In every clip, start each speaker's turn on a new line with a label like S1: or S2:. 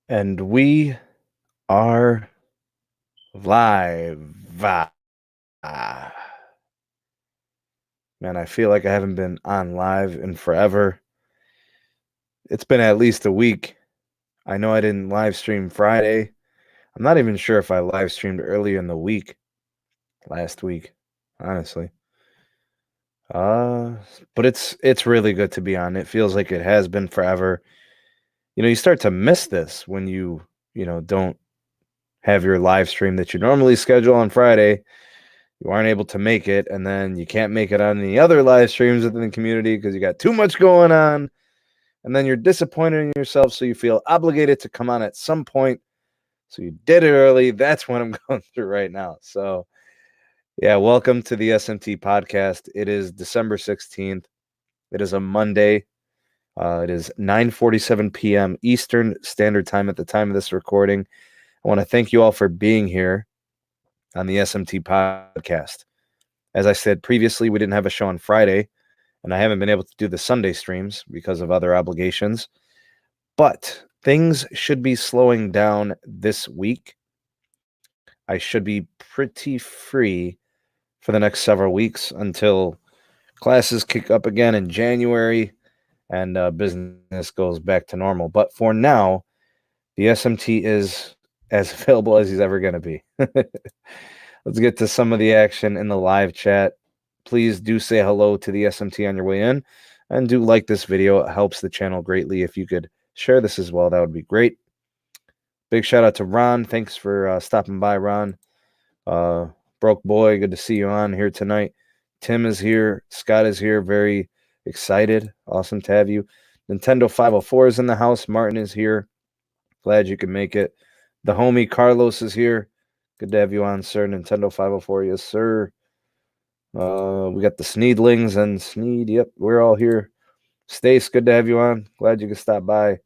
S1: And we are live. Man, I feel like I haven't been on live in forever. It's been at least a week. I know I didn't live stream Friday. I'm not even sure if I live streamed earlier in the week, last week, honestly. Uh, but it's really good to be on. It feels like it has been forever. You start to miss this when you don't have your live stream that you normally schedule on Friday. You aren't able to make it, and then you can't make it on any other live streams within the community because you got too much going on, and then you're disappointed in yourself, so you feel obligated to come on at some point. So you did it early. That's what I'm going through right now. So, yeah, welcome to the SMT Podcast. It is December 16th. It is a Monday. It is 9:47 p.m. Eastern Standard Time at the time of this recording. I want to thank you all for being here on the SMT Podcast. As I said previously, we didn't have a show on Friday, and I haven't been able to do the Sunday streams because of other obligations. But things should be slowing down this week. I should be pretty free for the next several weeks until classes kick up again in January and business goes back to normal. But for now, the SMT is as available as he's ever going to be. Let's get to some of the action in the live chat. Please do say hello to the SMT on your way in, and do like this video. It helps the channel greatly. If you could share this as well, that would be great. Big shout out to Ron. Thanks for stopping by, Ron. Broke boy, good to see you on here tonight. Tim is here. Scott is here. Very excited. Awesome to have you. Nintendo 504 is in the house. Martin is here. Glad you could make it. The homie Carlos is here. Good to have you on, sir. Nintendo 504, yes, sir. We got the Sneedlings and Sneed. Yep, we're all here. Stace, good to have you on. Glad you could stop by.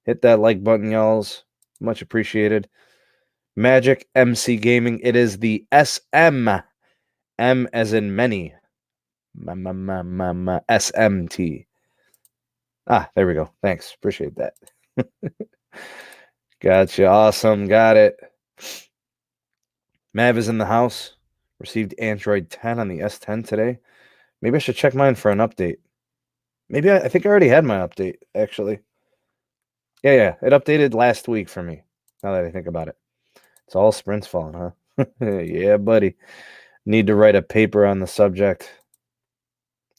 S1: Hit that like button, y'alls. Much appreciated. Magic MC Gaming. It is the SM. M as in many. SMT. There we go. Thanks. Appreciate that. Gotcha. Awesome. Got it. Mav is in the house. Received Android 10 on the S10 today. Maybe I should check mine for an update. Maybe I think I already had my update, actually. Yeah. It updated last week for me, now that I think about it. It's all Sprint's fault, huh? Yeah, buddy. Need to write a paper on the subject.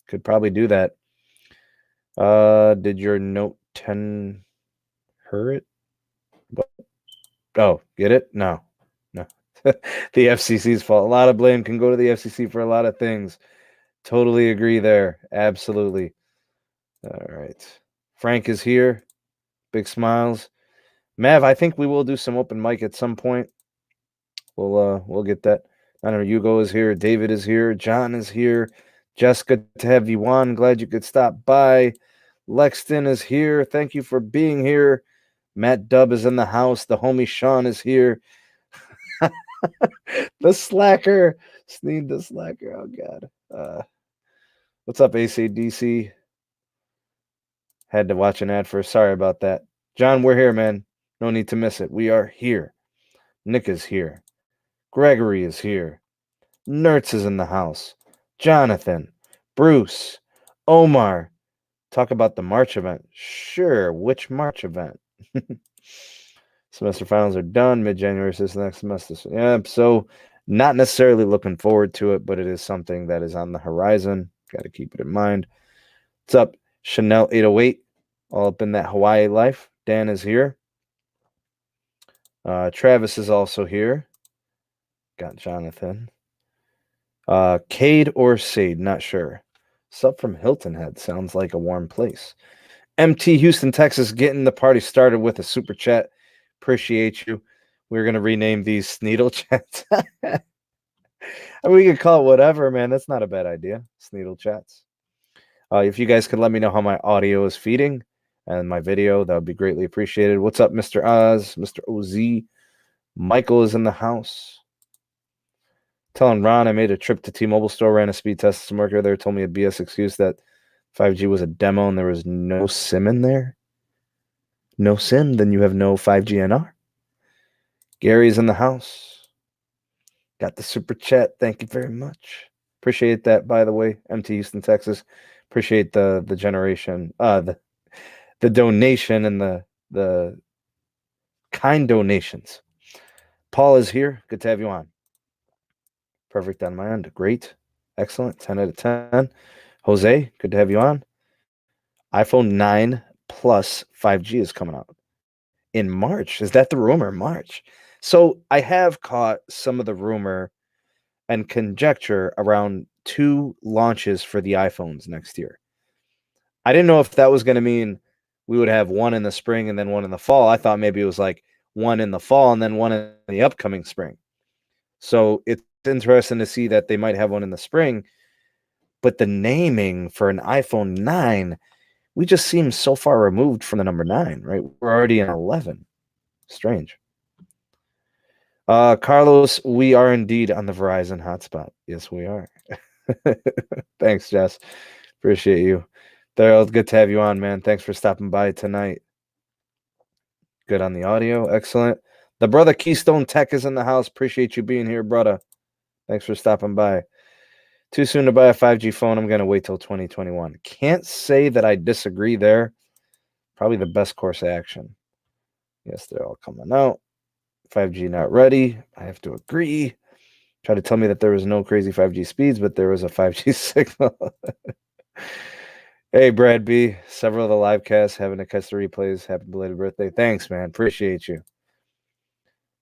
S1: Could probably do that. Did your Note 10 hurt? Oh, get it? No. The FCC's fault. A lot of blame can go to the FCC for a lot of things. Totally agree there. Absolutely. All right. Frank is here. Big smiles. Mav, I think we will do some open mic at some point. We'll get that. I don't know. Hugo is here. David is here. John is here. Jessica, to have you on. Glad you could stop by. Lexton is here. Thank you for being here. Matt Dubb is in the house. The homie Sean is here. The slacker. Sneed the slacker. Oh, God. What's up, ACDC? Had to watch an ad first. Sorry about that. John, we're here, man. No need to miss it. We are here. Nick is here. Gregory is here. Nertz is in the house. Jonathan. Bruce. Omar. Talk about the March event. Sure. Which March event? Semester finals are done. Mid-January is next semester. Yeah, so not necessarily looking forward to it, but it is something that is on the horizon. Got to keep it in mind. What's up? Chanel 808. All up in that Hawaii life. Dan is here. Travis is also here. Got Jonathan. Cade or Sade, not sure. Sub from Hilton Head sounds like a warm place. MT Houston, Texas, getting the party started with a super chat. Appreciate you. We're going to rename these Sneedle chats. I mean, we could call it whatever, man. That's not a bad idea. Sneedle chats. If you guys could let me know how my audio is feeding and my video, that would be greatly appreciated. What's up, Mr. Oz, Mr. OZ? Michael is in the house. Telling Ron I made a trip to T-Mobile store, ran a speed test. Some worker there told me a BS excuse that 5G was a demo and there was no SIM in there. No SIM, then you have no 5G NR. Gary's in the house. Got the super chat. Thank you very much. Appreciate that, by the way. MT Houston, Texas. Appreciate the generation, the donation and the kind donations. Paul is here. Good to have you on. Perfect on my end. Great. Excellent. 10 out of 10. Jose, good to have you on. iPhone 9 Plus 5G is coming out in March. Is that the rumor? March. So I have caught some of the rumor and conjecture around 2 launches for the iPhones next year. I didn't know if that was going to mean we would have one in the spring and then one in the fall. I thought maybe it was like one in the fall and then one in the upcoming spring. So it's interesting to see that they might have one in the spring, but the naming for an iPhone 9, we just seem so far removed from the number 9, right? We're already in 11. Strange. Carlos, we are indeed on the Verizon hotspot. Yes, we are. Thanks, Jess. Appreciate you. Therala, good to have you on, man. Thanks for stopping by tonight. Good on the audio. Excellent. The brother Keystone Tech is in the house. Appreciate you being here, brother. Thanks for stopping by. Too soon to buy a 5G phone. I'm going to wait till 2021. Can't say that I disagree there. Probably the best course of action. Yes, they're all coming out. 5G not ready. I have to agree. Try to tell me that there was no crazy 5G speeds, but there was a 5G signal. Hey, Brad B. Several of the live casts having to catch the replays. Happy belated birthday. Thanks, man. Appreciate you.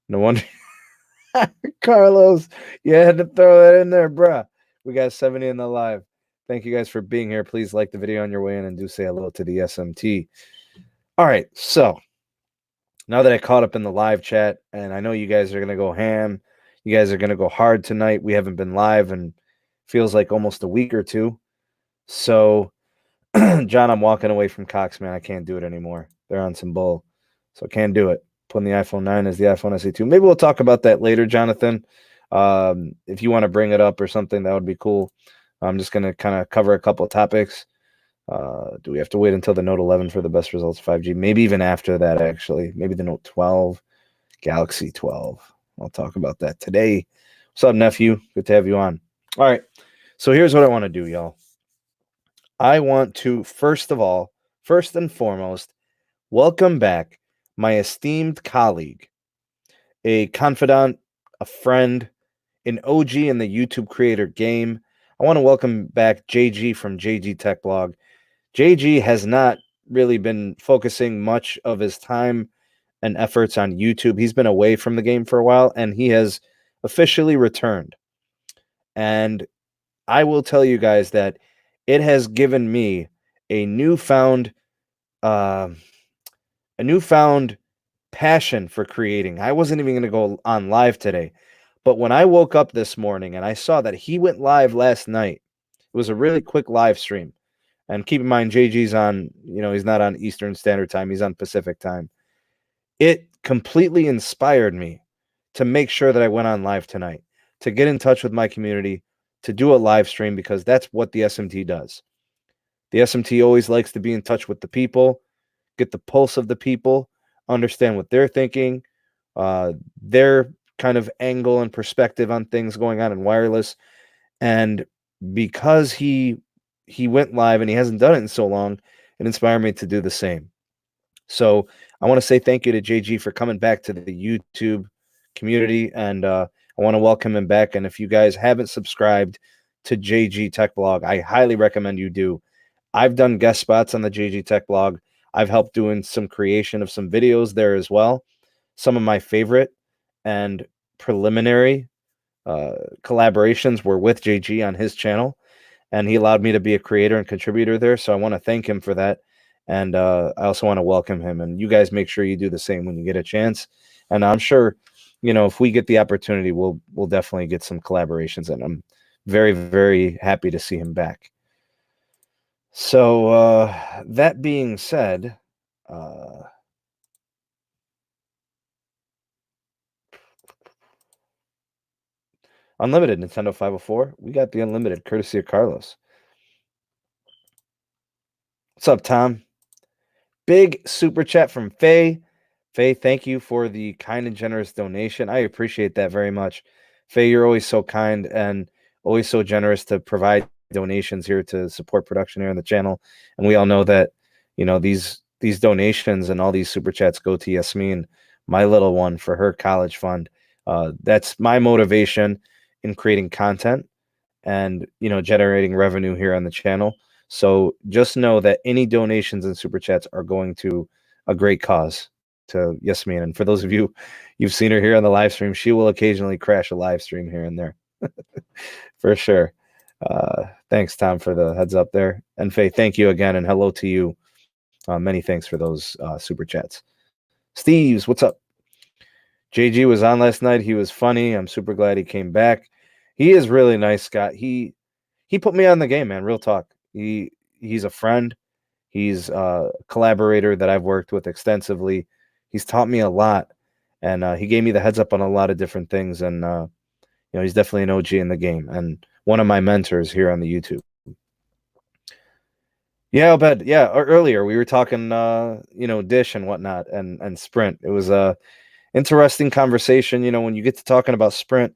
S1: No wonder. Carlos, you had to throw that in there, bruh. We got 70 in the live. Thank you guys for being here. Please like the video on your way in and do say hello to the SMT. All right, so now that I caught up in the live chat, and I know you guys are going to go ham, you guys are going to go hard tonight. We haven't been live in feels like almost a week or two. So, John, I'm walking away from Cox, man. I can't do it anymore. They're on some bull, so I can't do it. Putting the iPhone 9 as the iPhone SE2. Maybe we'll talk about that later, Jonathan. If you want to bring it up or something, that would be cool. I'm just going to kind of cover a couple of topics. Do we have to wait until the Note 11 for the best results of 5G? Maybe even after that, actually. Maybe the Note 12, Galaxy 12. I'll talk about that today. What's up, nephew? Good to have you on. All right. So here's what I want to do, y'all. I want to, first and foremost, welcome back my esteemed colleague, a confidant, a friend, an OG in the YouTube creator game. I want to welcome back JG from JG Tech Blog. JG has not really been focusing much of his time and efforts on YouTube. He's been away from the game for a while, and he has officially returned. And I will tell you guys that it has given me a newfound passion for creating. I wasn't even going to go on live today, but when I woke up this morning and I saw that he went live last night, it was a really quick live stream. And keep in mind, JG's on, he's not on Eastern Standard Time. He's on Pacific Time. It completely inspired me to make sure that I went on live tonight, to get in touch with my community, to do a live stream, because that's what the SMT does. The SMT always likes to be in touch with the people, get the pulse of the people, understand what they're thinking, their kind of angle and perspective on things going on in wireless. And because he went live and he hasn't done it in so long, it inspired me to do the same. So I want to say thank you to JG for coming back to the YouTube community, and I want to welcome him back. And if you guys haven't subscribed to JG Tech Blog, I highly recommend you do. I've done guest spots on the JG Tech Blog. I've helped doing some creation of some videos there as well. Some of my favorite and preliminary collaborations were with JG on his channel, and he allowed me to be a creator and contributor there. So I want to thank him for that. And I also want to welcome him. And you guys make sure you do the same when you get a chance. And I'm sure, if we get the opportunity, we'll definitely get some collaborations. And I'm very, very happy to see him back. So that being said, Unlimited Nintendo 504. We got the Unlimited courtesy of Carlos. What's up, Tom? Big super chat from Faye. Faye, thank you for the kind and generous donation. I appreciate that very much. Faye, you're always so kind and always so generous to provide donations here to support production here on the channel. And we all know that, these donations and all these super chats go to Yasmin, my little one, for her college fund. That's my motivation in creating content and, generating revenue here on the channel. So just know that any donations and super chats are going to a great cause, to Yasmin. And for those of you, you've seen her here on the live stream, she will occasionally crash a live stream here and there. For sure. Thanks, Tom, for the heads up there. And Faye, thank you again, and hello to you. Many thanks for those super chats. Steve's, what's up? JG was on last night. He was funny. I'm super glad he came back. He is really nice, Scott. He put me on the game, man. Real talk. He's a friend. He's a collaborator that I've worked with extensively. He's taught me a lot, and he gave me the heads up on a lot of different things. And he's definitely an OG in the game and one of my mentors here on the YouTube. Yeah, I'll bet. Yeah, earlier we were talking, Dish and whatnot, and Sprint. It was a interesting conversation. When you get to talking about Sprint,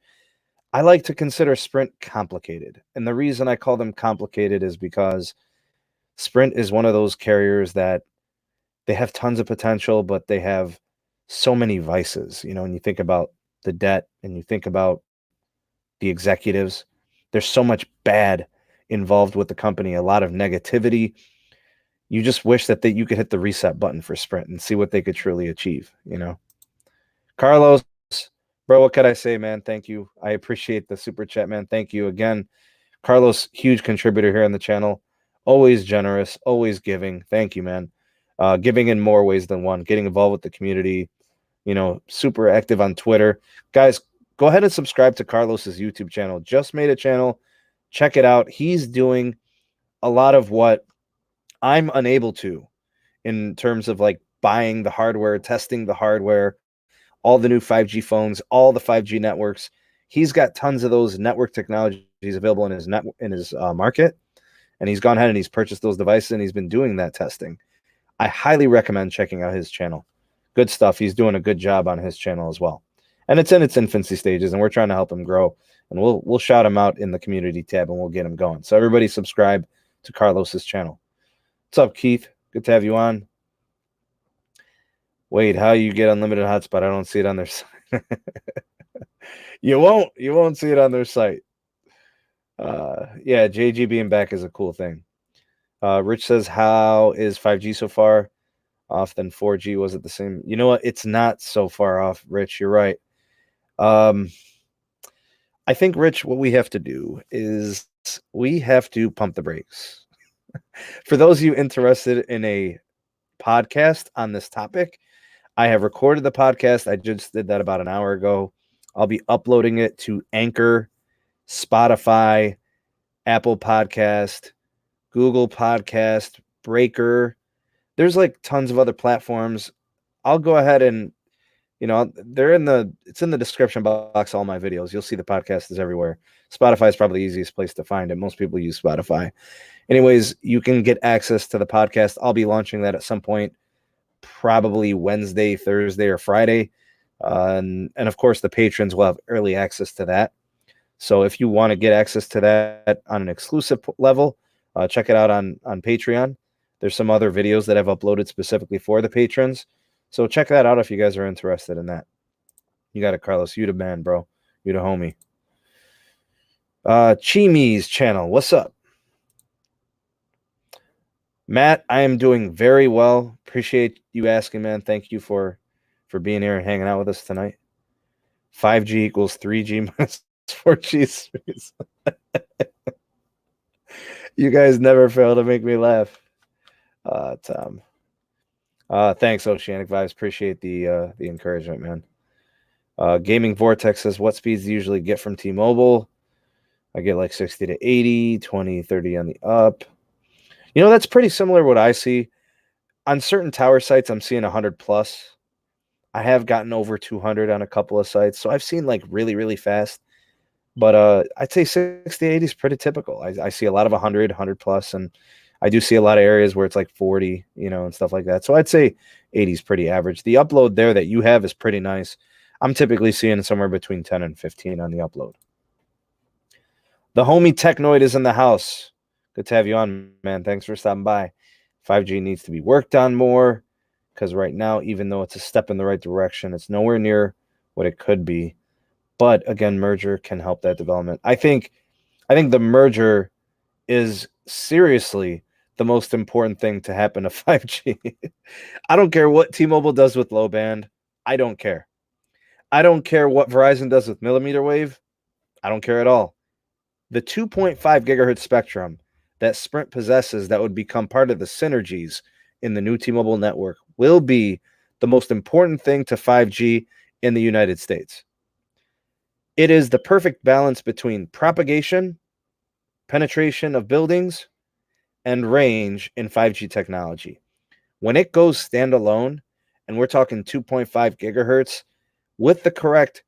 S1: I like to consider Sprint complicated. And the reason I call them complicated is because Sprint is one of those carriers that they have tons of potential, but they have so many vices. When you think about the debt and you think about the executives, there's so much bad involved with the company, a lot of negativity. You just wish that you could hit the reset button for Sprint and see what they could truly achieve. Carlos, bro, what could I say, man? Thank you. I appreciate the super chat, man. Thank you again. Carlos, huge contributor here on the channel. Always generous, always giving. Thank you, man. Giving in more ways than one. Getting involved with the community. Super active on Twitter. Guys, go ahead and subscribe to Carlos's YouTube channel. Just made a channel. Check it out. He's doing a lot of what I'm unable to in terms of like buying the hardware, testing the hardware, all the new 5G phones, all the 5G networks. He's got tons of those network technologies available in his market, and he's gone ahead and he's purchased those devices, and he's been doing that testing. I highly recommend checking out his channel. Good stuff. He's doing a good job on his channel as well, and it's in its infancy stages, and we're trying to help him grow. And we'll shout him out in the community tab, and we'll get him going. So everybody subscribe to Carlos's channel. What's up, Keith? Good to have you on. Wait, how you get unlimited hotspot? I don't see it on their site. You won't see it on their site. Yeah, JG being back is a cool thing. Rich says, how is 5G so far off than 4G? Was it the same? You know what? It's not so far off, Rich. You're right. I think, Rich, what we have to do is we have to pump the brakes. For those of you interested in a podcast on this topic, I have recorded the podcast. I just did that about an hour ago. I'll be uploading it to Anchor, Spotify, Apple Podcast, Google Podcast, Breaker. There's like tons of other platforms. I'll go ahead and, it's in the description box, all my videos. You'll see the podcast is everywhere. Spotify is probably the easiest place to find it. Most people use Spotify. Anyways, you can get access to the podcast. I'll be launching that at some point, probably Wednesday, Thursday, or Friday. And of course, the patrons will have early access to that. So if you want to get access to that on an exclusive level, check it out on Patreon. There's some other videos that I've uploaded specifically for the patrons. So check that out if you guys are interested in that. You got it, Carlos. You the man, bro. You the homie. Chimi's channel. What's up? Matt, I am doing very well. Appreciate you asking, man. Thank you for being here and hanging out with us tonight. 5G equals 3G minus 4G. You guys never fail to make me laugh. Tom. Thanks, Oceanic Vibes. Appreciate the encouragement, man. Gaming Vortex says, what speeds do you usually get from T-Mobile? I get like 60 to 80, 20, 30 on the up. That's pretty similar to what I see. On certain tower sites, I'm seeing 100 plus. I have gotten over 200 on a couple of sites. So I've seen like really, really fast. But I'd say 60, 80 is pretty typical. I see a lot of 100 plus, and I do see a lot of areas where it's like 40, and stuff like that. So I'd say 80 is pretty average. The upload there that you have is pretty nice. I'm typically seeing somewhere between 10 and 15 on the upload. The homie Technoid is in the house. Good to have you on, man. Thanks for stopping by. 5G needs to be worked on more because right now, even though it's a step in the right direction, it's nowhere near what it could be. But again, merger can help that development. I think the merger is seriously the most important thing to happen to 5G. I don't care what T-Mobile does with low band. I don't care. I don't care what Verizon does with millimeter wave. I don't care at all. The 2.5 gigahertz spectrum that Sprint possesses that would become part of the synergies in the new T-Mobile network will be the most important thing to 5G in the United States. It is the perfect balance between propagation, penetration of buildings, and range in 5G technology. When it goes standalone, and we're talking 2.5 gigahertz, with the correct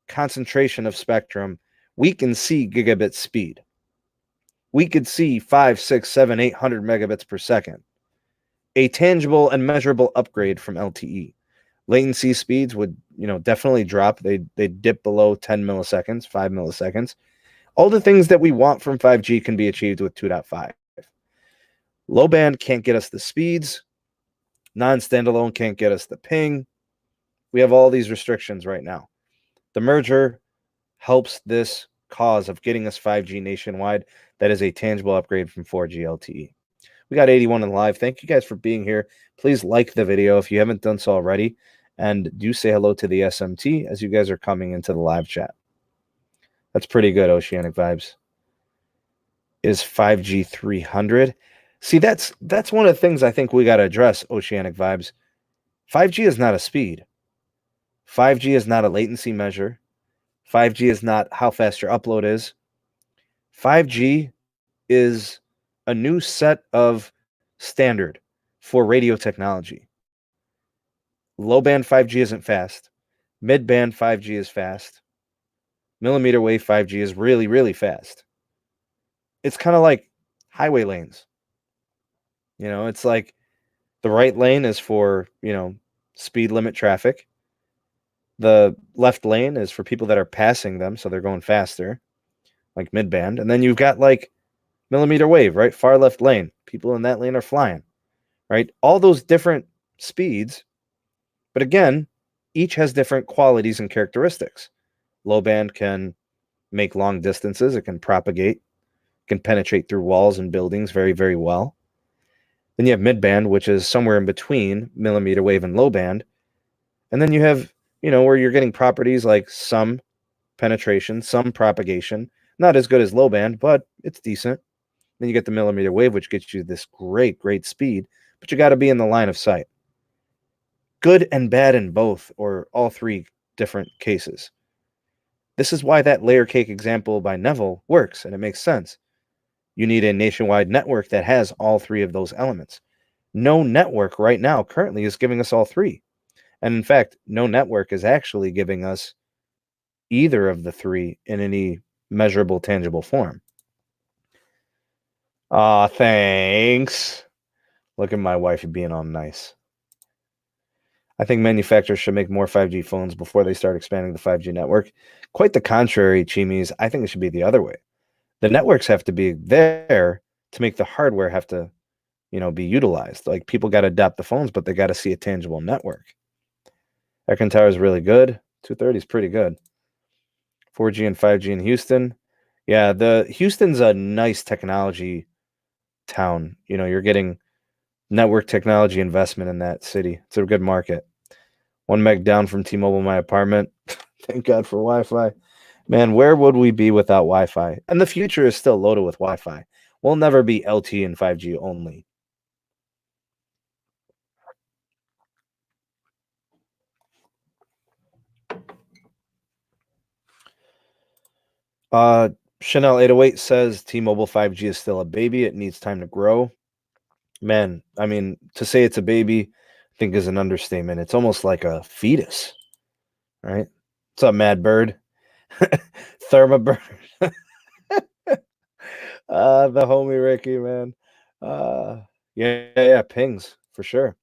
S1: concentration of spectrum, we can see gigabit speed. We could see 5, 6, 7, 800 megabits per second. A tangible and measurable upgrade from LTE. Latency speeds would, definitely drop. They dip below 10 milliseconds, 5 milliseconds. All the things that we want from 5G can be achieved with 2.5. Low band can't get us the speeds. Non-standalone can't get us the ping. We have all these restrictions right now. The merger helps this cause of getting us 5G nationwide. That is a tangible upgrade from 4G LTE. We got 81 in live. Thank you guys for being here. Please like the video if you haven't done so already. And do say hello to the SMT as you guys are coming into the live chat. That's pretty good, Oceanic Vibes. Is 5G 300? See, that's one of the things I think we got to address, Oceanic Vibes. 5G is not a speed. 5G is not a latency measure. 5G is not how fast your upload is. 5G is a new set of standard for radio technology. Low-band 5G isn't fast. Mid-band 5G is fast. Millimeter wave 5G is really, really fast. It's kind of like highway lanes. It's like the right lane is for, speed limit traffic. The left lane is for people that are passing them, so they're going faster, like mid-band. And then you've got like millimeter wave, right? Far left lane. People in that lane are flying, right? All those different speeds. But again, each has different qualities and characteristics. Low band can make long distances. It can propagate, can penetrate through walls and buildings very, very well. Then you have mid-band, which is somewhere in between millimeter wave and low band. And then you have, where you're getting properties like some penetration, some propagation. Not as good as low band, but it's decent. Then you get the millimeter wave, which gets you this great, great speed. But you got to be in the line of sight. Good and bad in both, or all three different cases. This is why that layer cake example by Neville works, and it makes sense. You need a nationwide network that has all three of those elements. No network right now currently is giving us all three. And in fact, no network is actually giving us either of the three in any measurable, tangible form. Aw, thanks. Look at my wife being all nice. I think manufacturers should make more 5G phones before they start expanding the 5G network. Quite the contrary, Chimis. I think it should be the other way. The networks have to be there to make the hardware have to, be utilized. Like people got to adopt the phones, but they got to see a tangible network. Econ Tower is really good. 230 is pretty good. 4G and 5G in Houston. Yeah, Houston's a nice technology town. You're getting network technology investment in that city. It's a good market. 1 meg down from T-Mobile in my apartment. Thank God for Wi-Fi. Man, where would we be without Wi-Fi? And the future is still loaded with Wi-Fi. We'll never be LTE and 5G only. Chanel 808 says T-Mobile 5G is still a baby. It needs time to grow. Man, I mean, to say it's a baby, I think is an understatement. It's almost like a fetus, right? What's up, Madbird? Thermabird. The homie Ricky, man. Yeah, pings for sure.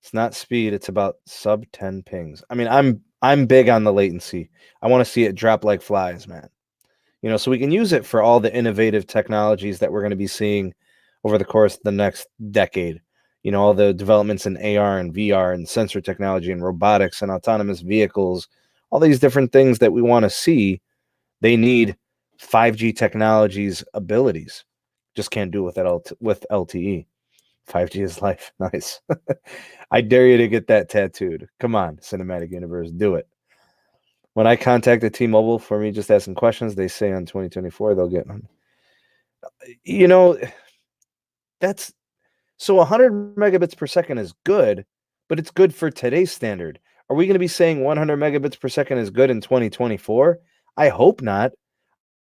S1: It's not speed, it's about sub 10 pings. I mean, I'm big on the latency. I want to see it drop like flies, man. So we can use it for all the innovative technologies that we're going to be seeing over the course of the next decade. All the developments in AR and VR and sensor technology and robotics and autonomous vehicles, all these different things that we want to see, they need 5G technology's abilities. Just can't do it with LTE. 5G is life. Nice. I dare you to get that tattooed. Come on, Cinematic Universe, do it. When I contacted T-Mobile for me just asking questions, they say on 2024 they'll get one. That's so 100 megabits per second is good, but it's good for today's standard. Are we going to be saying 100 megabits per second is good in 2024? I hope not.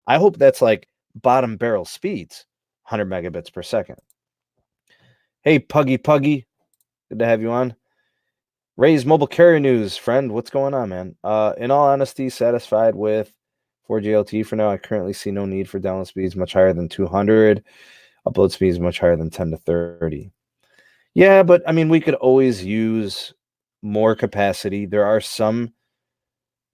S1: I hope that's like bottom barrel speeds, 100 megabits per second. Hey, Puggy, good to have you on. Ray's Mobile Carrier News, friend. What's going on, man? In all honesty, satisfied with 4G LTE for now. I currently see no need for download speeds much higher than 200. Upload speeds much higher than 10 to 30. Yeah, but I mean, we could always use more capacity. There are some,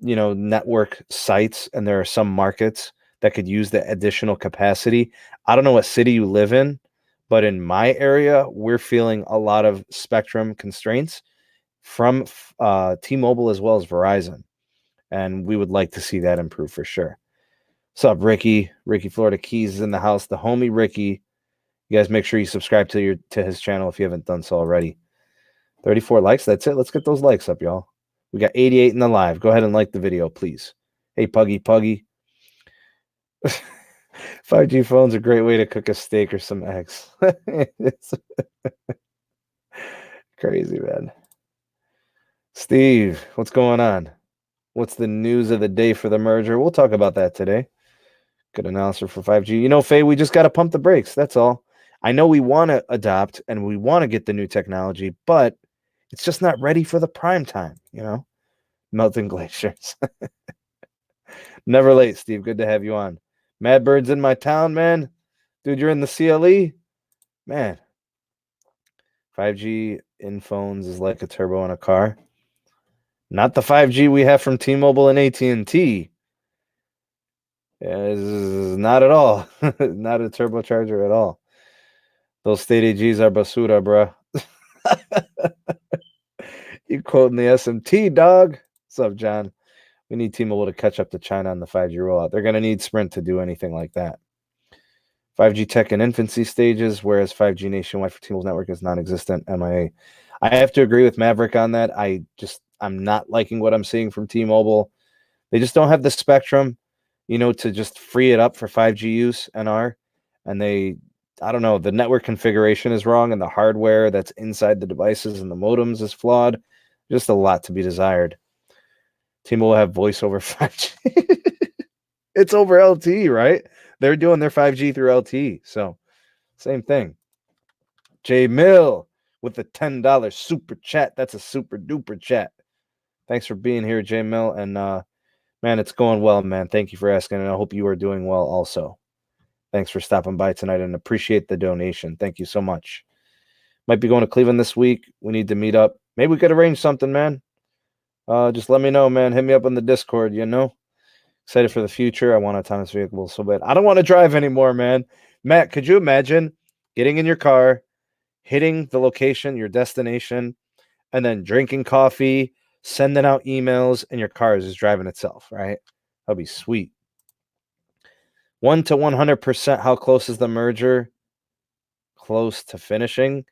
S1: network sites, and there are some markets that could use the additional capacity. I don't know what city you live in, but in my area, we're feeling a lot of spectrum constraints from T-Mobile as well as Verizon, and we would like to see that improve for sure. What's up, Ricky? Ricky Florida Keys is in the house. The homie Ricky. You guys make sure you subscribe to his channel if you haven't done so already. 34 likes. That's it. Let's get those likes up, y'all. We got 88 in the live. Go ahead and like the video, please. Hey, Puggy. 5G phone's a great way to cook a steak or some eggs. It's crazy, man. Steve, what's going on? What's the news of the day for the merger? We'll talk about that today. Good announcer for 5G. Faye, we just got to pump the brakes. That's all. I know we want to adopt and we want to get the new technology, but it's just not ready for the prime time, Melting glaciers. Never late, Steve. Good to have you on. Madbirds in my town, man. Dude, you're in the CLE? Man. 5G in phones is like a turbo in a car. Not the 5G we have from T-Mobile and AT&T. Not at all. Not a turbocharger at all. Those state AGs are basura, bro. You quoting the SMT, dog. What's up, John? We need T-Mobile to catch up to China on the 5G rollout. They're going to need Sprint to do anything like that. 5G tech in infancy stages, whereas 5G nationwide for T-Mobile's network is non-existent. MIA. I have to agree with Maverick on that. I'm not liking what I'm seeing from T-Mobile. They just don't have the spectrum, to just free it up for 5G use, NR. And I don't know, the network configuration is wrong and the hardware that's inside the devices and the modems is flawed. Just a lot to be desired. T-Mobile will have voice over 5G. It's over LTE, right? They're doing their 5G through LTE. So, same thing. J Mill with the $10 super chat. That's a super duper chat. Thanks for being here, J Mill. And, man, it's going well, man. Thank you for asking. And I hope you are doing well also. Thanks for stopping by tonight and appreciate the donation. Thank you so much. Might be going to Cleveland this week. We need to meet up. Maybe we could arrange something, man. Just let me know, man. Hit me up on the Discord, Excited for the future. I want autonomous vehicles so bad. I don't want to drive anymore, man. Matt, could you imagine getting in your car, hitting the location, your destination, and then drinking coffee, sending out emails, and your car is just driving itself, right? That'd be sweet. 1 to 100%, how close is the merger? Close to finishing?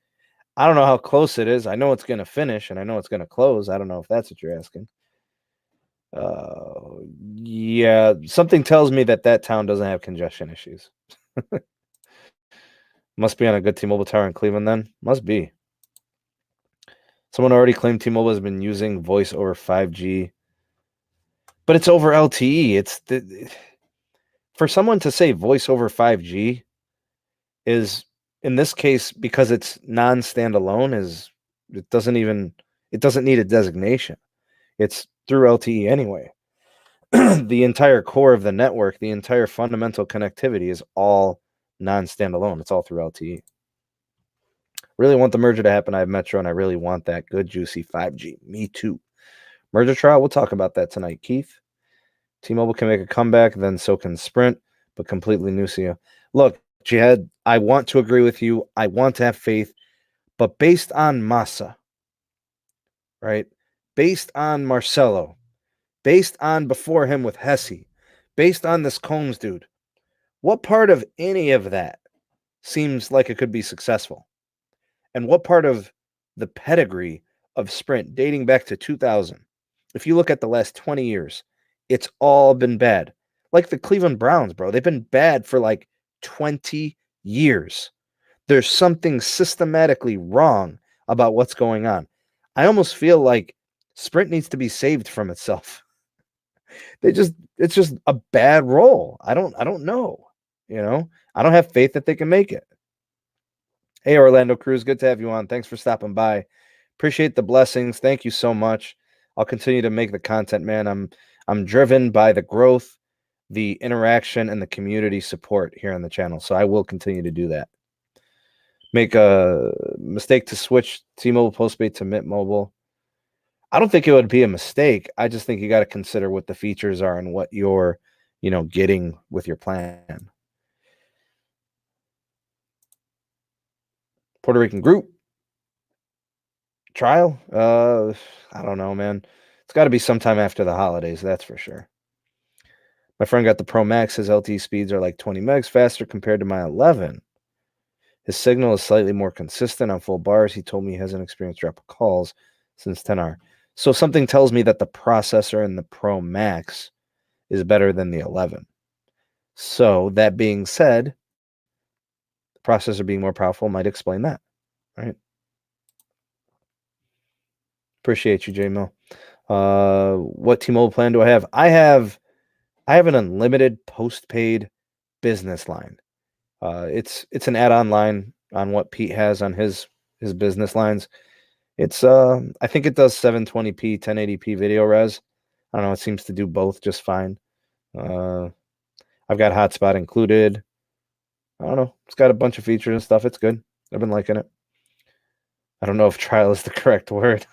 S1: I don't know how close it is. I know it's going to finish, and I know it's going to close. I don't know if that's what you're asking. Yeah, something tells me that town doesn't have congestion issues. Must be on a good T-Mobile tower in Cleveland then. Must be. Someone already claimed T-Mobile has been using voice over 5G, but it's over LTE. For someone to say voice over 5G is, in this case, because it's non-standalone, it doesn't need a designation. It's through LTE anyway. The entire core of the network, the entire fundamental connectivity is all non-standalone. It's all through LTE. Really want the merger to happen. I have Metro, and I really want that good, juicy 5G. Me too. Merger trial, we'll talk about that tonight, Keith. T-Mobile can make a comeback, then so can Sprint, but completely new CEO. Look, Jihad, I want to agree with you. I want to have faith, but based on Massa, right? Based on Marcelo, based on before him with Hesse, based on this Combs dude, what part of any of that seems like it could be successful? And what part of the pedigree of Sprint dating back to 2000, if you look at the last 20 years, it's all been bad. Like the Cleveland Browns, bro. They've been bad for like 20 years. There's something systematically wrong about what's going on. I almost feel like Sprint needs to be saved from itself. It's just a bad role. I don't know. I don't have faith that they can make it. Hey, Orlando Cruz, good to have you on. Thanks for stopping by. Appreciate the blessings. Thank you so much. I'll continue to make the content, man. I'm driven by the growth, the interaction, and the community support here on the channel. So I will continue to do that. Make a mistake to switch T-Mobile postpaid to Mint Mobile. I don't think it would be a mistake. I just think you got to consider what the features are and what you're, getting with your plan. Puerto Rican group trial. I don't know, man. It's got to be sometime after the holidays. That's for sure. My friend got the Pro Max. His LTE speeds are like 20 megs faster compared to my 11. His signal is slightly more consistent on full bars. He told me he hasn't experienced drop of calls since 10R. So something tells me that the processor in the Pro Max is better than the 11. So that being said, the processor being more powerful might explain that, right? Appreciate you, J-Mill. What T-Mobile plan do I have? I have an unlimited postpaid business line. It's an add-on line on what Pete has on his business lines. It's I think it does 720p, 1080p video res. I don't know. It seems to do both just fine. I've got hotspot included. I don't know. It's got a bunch of features and stuff. It's good. I've been liking it. I don't know if trial is the correct word.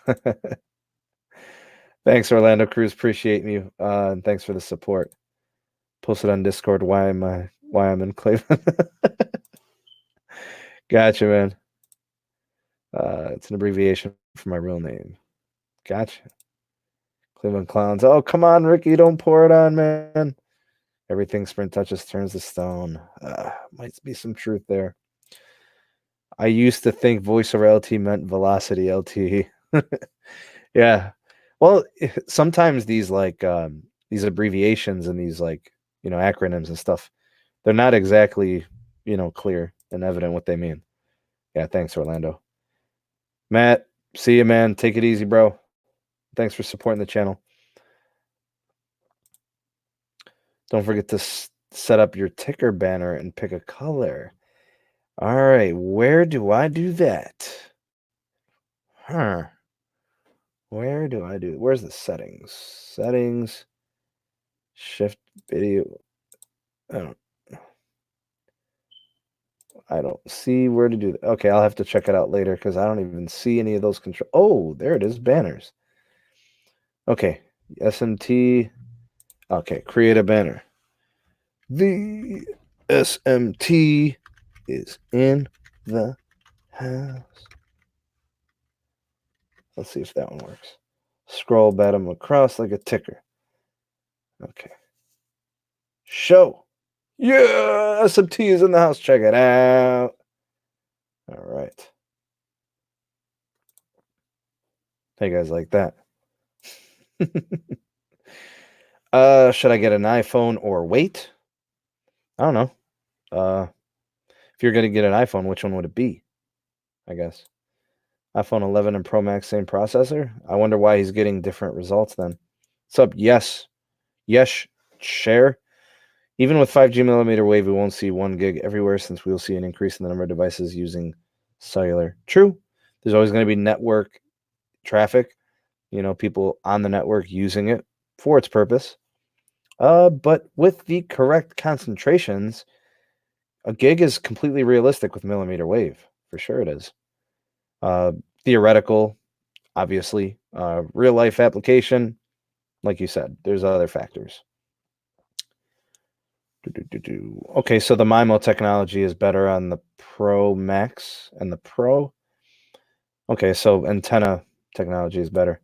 S1: Thanks, Orlando Cruz. Appreciate you. And thanks for the support. Posted on Discord why I'm in Cleveland. Gotcha, man. It's an abbreviation for my real name. Gotcha. Cleveland Clowns. Oh, come on, Ricky. Don't pour it on, man. Everything Sprint touches turns to stone. Might be some truth there. I used to think voice over LTE meant velocity LTE. Yeah. Well, sometimes these these abbreviations and these acronyms and stuff, they're not exactly, clear and evident what they mean. Yeah, thanks, Orlando. Matt, see you, man. Take it easy, bro. Thanks for supporting the channel. Don't forget to set up your ticker banner and pick a color. All right, where do I do that? Where do I do? Where's the settings? Settings, shift video. I don't see where to do that. Okay, I'll have to check it out later because I don't even see any of those control. Oh, there it is, banners. Okay, SMT. Okay, create a banner. The SMT is in the house. Let's see if that one works. Scroll bottom across like a ticker. Okay. Show. Yeah, SMT is in the house. Check it out. All right. How you guys like that? Should I get an iPhone or wait? I don't know. If you're going to get an iPhone, which one would it be? I guess. iPhone 11 and Pro Max, same processor. I wonder why he's getting different results then. What's up? Yes, share. Even with 5G millimeter wave, we won't see 1 gig everywhere since we'll see an increase in the number of devices using cellular. True. There's always going to be network traffic, people on the network using it for its purpose. But with the correct concentrations, a gig is completely realistic with millimeter wave. For sure it is. Theoretical, obviously. Real life application, like you said, there's other factors. Okay, so the MIMO technology is better on the Pro Max and the Pro. Okay, so antenna technology is better.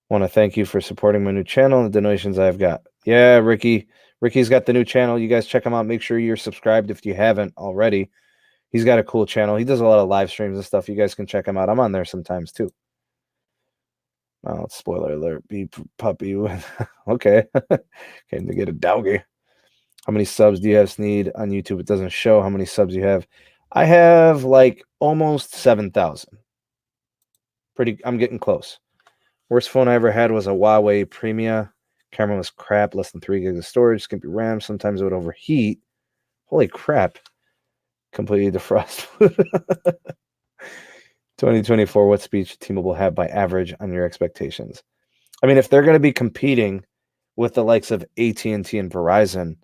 S1: Want to thank you for supporting my new channel and the donations I've got. Yeah, Ricky. Ricky's got the new channel. You guys check him out. Make sure you're subscribed if you haven't already. He's got a cool channel. He does a lot of live streams and stuff. You guys can check him out. I'm on there sometimes too. Oh, spoiler alert. Be puppy. Okay. Came to get a doggy. How many subs do you have, Sneed, on YouTube? It doesn't show how many subs you have. I have like almost 7,000. I'm getting close. Worst phone I ever had was a Huawei Premia. Camera was crap, less than 3 gigs of storage, skimpy RAM. Sometimes it would overheat. Holy crap. Completely defrost. 2024, what speed should T-Mobile have by average on your expectations? I mean, if they're going to be competing with the likes of AT&T and Verizon,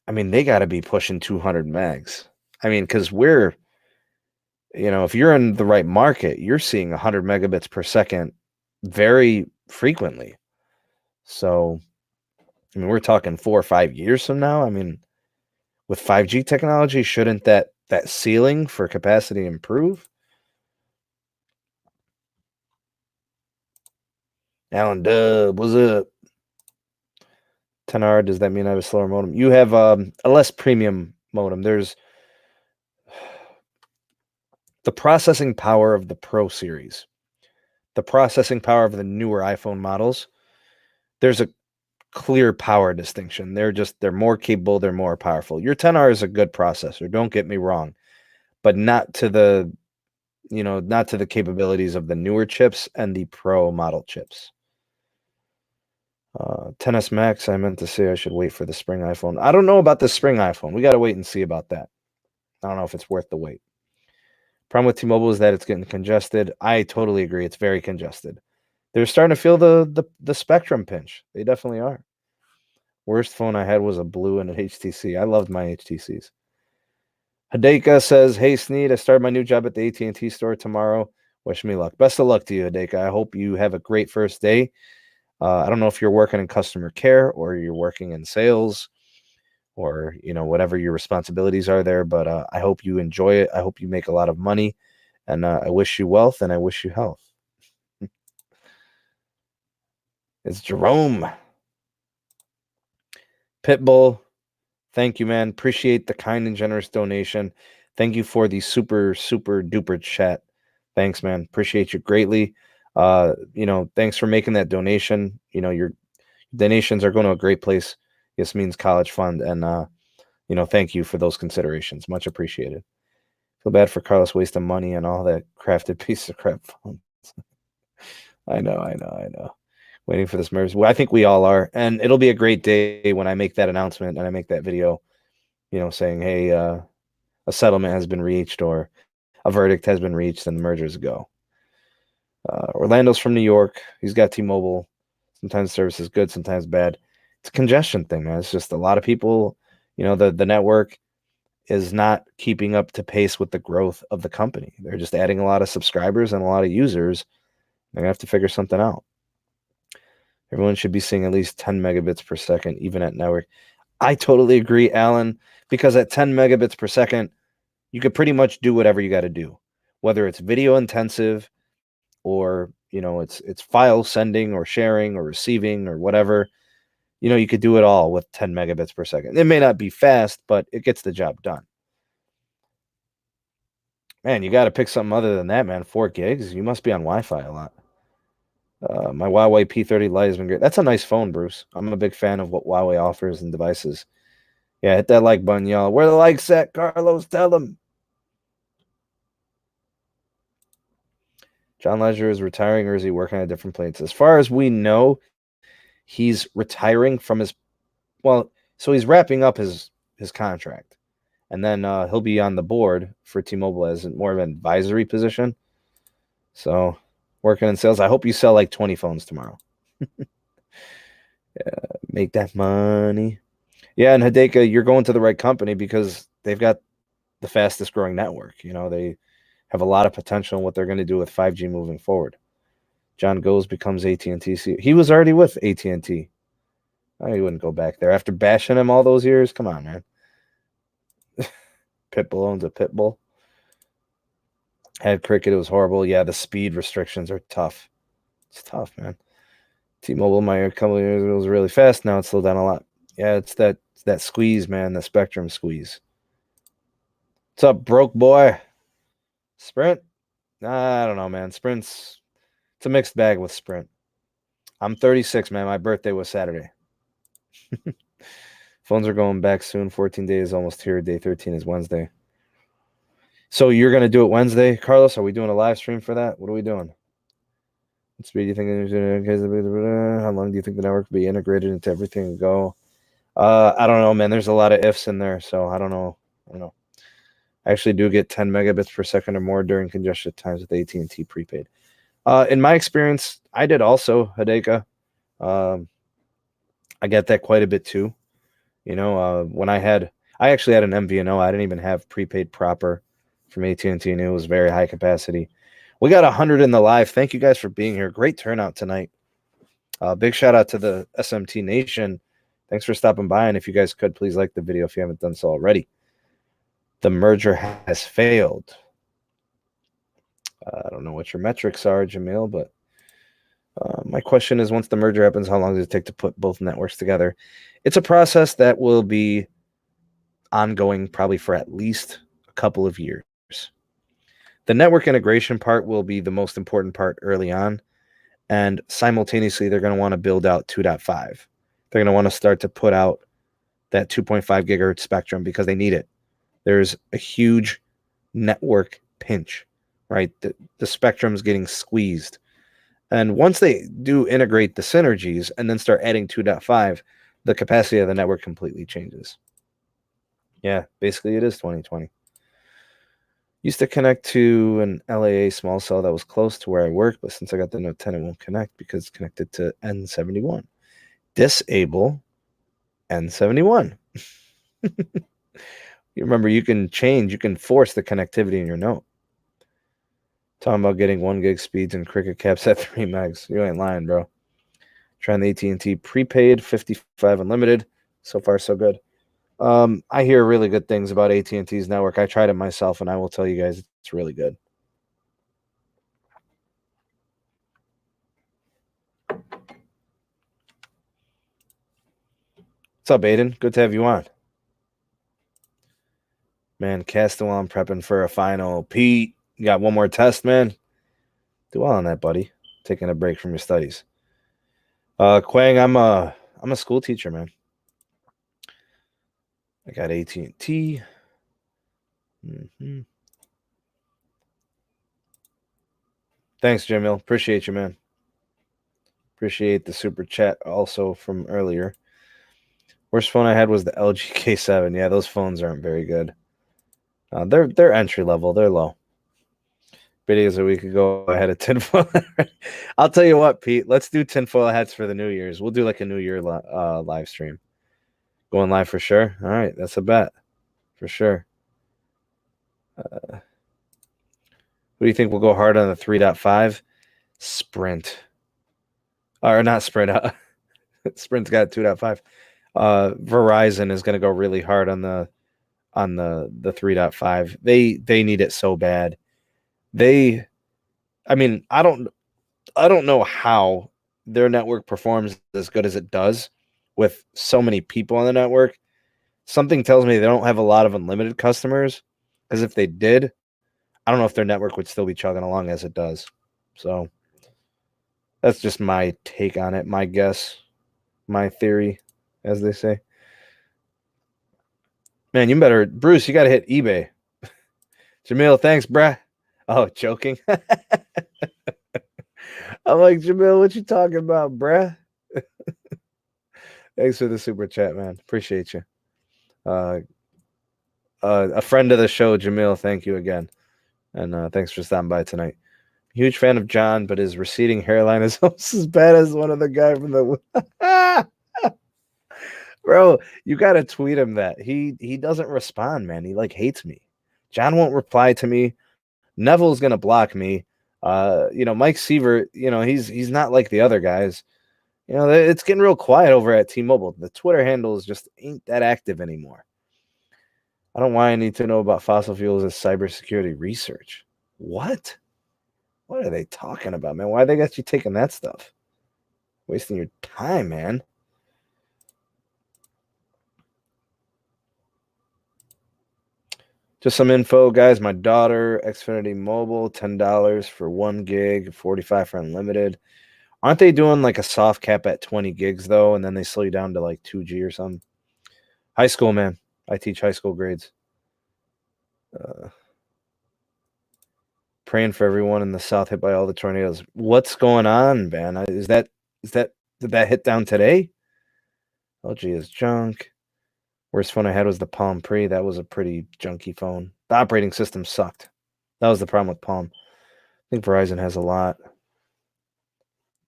S1: I mean, they got to be pushing 200 megs. I mean, because if you're in the right market, you're seeing 100 megabits per second very frequently. So, I mean, we're talking 4 or 5 years from now. I mean, with 5G technology, shouldn't that ceiling for capacity improve? Alan Dub, what's up? 10R, does that mean I have a slower modem? You have a less premium modem. There's the processing power of the Pro series, the processing power of the newer iPhone models. There's a clear power distinction. They're more capable, they're more powerful. Your 10R is a good processor, don't get me wrong, but not to the capabilities of the newer chips and the Pro model chips. 10s Max, I meant to say I should wait for the spring iPhone. I don't know about the spring iPhone. We got to wait and see about that. I don't know if it's worth the wait. Problem with T-Mobile is that it's getting congested. I totally agree. It's very congested. They're starting to feel the spectrum pinch. They definitely are. Worst phone I had was a blue and an HTC. I loved my HTCs. Hideka says, hey, Sneed, I started my new job at the AT&T store tomorrow. Wish me luck. Best of luck to you, Hideka. I hope you have a great first day. I don't know if you're working in customer care or you're working in sales or, whatever your responsibilities are there, but I hope you enjoy it. I hope you make a lot of money, and I wish you wealth and I wish you health. It's Jerome. Pitbull, thank you, man. Appreciate the kind and generous donation. Thank you for the super, super duper chat. Thanks, man. Appreciate you greatly. Thanks for making that donation. Your donations are going to a great place. This means College Fund, and thank you for those considerations. Much appreciated. Feel bad for Carlos wasting money on all that crafted piece of crap phones. I know. Waiting for this merge. Well, I think we all are, and it'll be a great day when I make that announcement and I make that video, saying, hey, a settlement has been reached or a verdict has been reached and the mergers go. Orlando's from New York. He's got T-Mobile. Sometimes service is good, sometimes bad. It's a congestion thing, man. It's just a lot of people, the network is not keeping up to pace with the growth of the company. They're just adding a lot of subscribers and a lot of users. They're going to have to figure something out. Everyone should be seeing at least 10 megabits per second, even at network. I totally agree, Alan, because at 10 megabits per second, you could pretty much do whatever you got to do, whether it's video intensive or, it's file sending or sharing or receiving or whatever. You could do it all with 10 megabits per second. It may not be fast, but it gets the job done. Man, you got to pick something other than that, man. 4 gigs? You must be on Wi-Fi a lot. My Huawei P30 Lite has been great. That's a nice phone, Bruce. I'm a big fan of what Huawei offers and devices. Yeah, hit that like button, y'all. Where the likes at, Carlos? Tell them. John Ledger is retiring, or is he working at a different place? As far as we know, he's retiring from so he's wrapping up his contract. And then he'll be on the board for T-Mobile as more of an advisory position. So working in sales. I hope you sell like 20 phones tomorrow. Yeah, make that money. Yeah, and Hideka, you're going to the right company because they've got the fastest growing network. They have a lot of potential in what they're going to do with 5G moving forward. John Goes becomes AT&T. He was already with AT&T. Oh, he wouldn't go back there after bashing him all those years. Come on, man. Pitbull owns a Pitbull. Had cricket. It was horrible. Yeah, the speed restrictions are tough. It's tough, man. T-Mobile, a couple of years ago, was really fast. Now it's slowed down a lot. Yeah, it's that squeeze, man. The spectrum squeeze. What's up, broke boy? Sprint? I don't know, man. Sprint's... It's a mixed bag with Sprint. I'm 36, man. My birthday was Saturday. Phones are going back soon. 14 days almost here. Day 13 is Wednesday. So you're going to do it Wednesday, Carlos? Are we doing a live stream for that? What are we doing? What speed do you think? How long do you think the network will be integrated into everything and go? I don't know, man. There's a lot of ifs in there, so I don't know. I actually do get 10 megabits per second or more during congestion times with AT&T prepaid. In my experience, I did also, Hideka. I get that quite a bit too. When I actually had an MVNO. I didn't even have prepaid proper from AT&T, and it was very high capacity. We got 100 in the live. Thank you guys for being here. Great turnout tonight. Big shout out to the SMT Nation. Thanks for stopping by, and if you guys could, please like the video if you haven't done so already. The merger has failed. I don't know what your metrics are, Jamaal, but my question is, once the merger happens, how long does it take to put both networks together? It's a process that will be ongoing probably for at least a couple of years. The network integration part will be the most important part early on, and simultaneously, they're going to want to build out 2.5. They're going to want to start to put out that 2.5 gigahertz spectrum because they need it. There's a huge network pinch, right? The spectrum's getting squeezed. And once they do integrate the synergies and then start adding 2.5, the capacity of the network completely changes. Yeah, basically it is 2020. Used to connect to an LAA small cell that was close to where I work, but since I got the Note 10, it won't connect because it's connected to N71. Disable N71. You remember, you can force the connectivity in your Note. Talking about getting 1 gig speeds and cricket caps at 3 megs. You ain't lying, bro. Trying the AT&T prepaid, 55 unlimited. So far, so good. I hear really good things about AT&T's network. I tried it myself, and I will tell you guys it's really good. What's up, Aiden? Good to have you on. Man, casting while I'm prepping for a final. Pete, you got one more test, man? Do well on that, buddy. Taking a break from your studies. Quang, I'm a school teacher, man. I got AT&T. Thanks, Jamil. Appreciate you, man. Appreciate the super chat also from earlier. Worst phone I had was the LG K7. Yeah, those phones aren't very good. They're entry level. They're low. Videos a week ago, I had a tinfoil. I'll tell you what, Pete. Let's do tinfoil hats for the New Year's. We'll do like a New Year live stream. Going live for sure. All right, that's a bet for sure. Who do you think will go hard on the 3.5? Sprint. Or not Sprint. Sprint's got 2.5. Verizon is going to go really hard on the 3.5. They need it so bad. I don't know how their network performs as good as it does with so many people on the network. Something tells me they don't have a lot of unlimited customers, because if they did, I don't know if their network would still be chugging along as it does. So that's just my take on it, my guess, my theory, as they say. Man, Bruce, you got to hit eBay. Jamil, thanks, bruh. Oh, joking. I'm like, Jamil, what you talking about, bruh? Thanks for the super chat, man. Appreciate you. A friend of the show, Jamil, thank you again. And thanks for stopping by tonight. Huge fan of John, but his receding hairline is almost as bad as one of the guy from the... Bro, you got to tweet him that. He doesn't respond, man. He hates me. John won't reply to me. Neville's going to block me. Mike Seaver, he's not like the other guys. It's getting real quiet over at T-Mobile. The Twitter handles just ain't that active anymore. I don't know why I need to know about fossil fuels as cybersecurity research. What? What are they talking about, man? Why they got you taking that stuff? Wasting your time, man. Just some info, guys. My daughter, Xfinity Mobile, $10 for 1 gig, 45 for unlimited. Aren't they doing like a soft cap at 20 gigs, though, and then they slow you down to like 2G or something? High school, man. I teach high school grades. Praying for everyone in the South hit by all the tornadoes. What's going on, man? Did that hit down today? LG is junk. Worst phone I had was the Palm Pre. That was a pretty junky phone. The operating system sucked. That was the problem with Palm. I think Verizon has a lot.